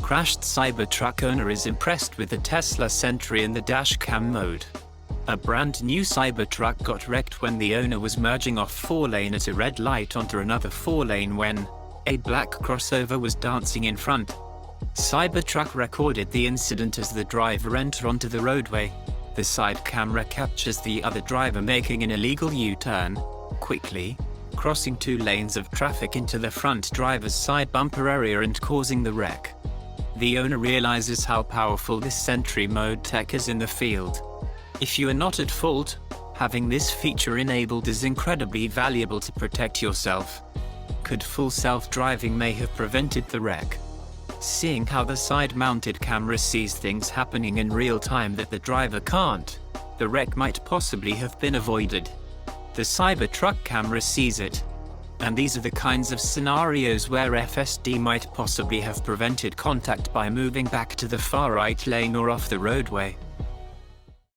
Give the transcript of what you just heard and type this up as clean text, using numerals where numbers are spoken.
Crashed Cybertruck owner is impressed with the Tesla Sentry in the dashcam mode. A brand new Cybertruck got wrecked when the owner was merging off 4-lane at a red light onto another 4-lane when a black crossover was dancing in front. Cybertruck recorded the incident as the driver entered onto the roadway. The side camera captures the other driver making an illegal U-turn, quickly crossing 2 lanes of traffic into the front driver's side bumper area and causing the wreck. The owner realizes how powerful this Sentry mode tech is in the field. If you are not at fault, having this feature enabled is incredibly valuable to protect yourself. Could full self-driving may have prevented the wreck? Seeing how the side-mounted camera sees things happening in real time that the driver can't, the wreck might possibly have been avoided. The Cybertruck camera sees it. And these are the kinds of scenarios where FSD might possibly have prevented contact by moving back to the far right lane or off the roadway.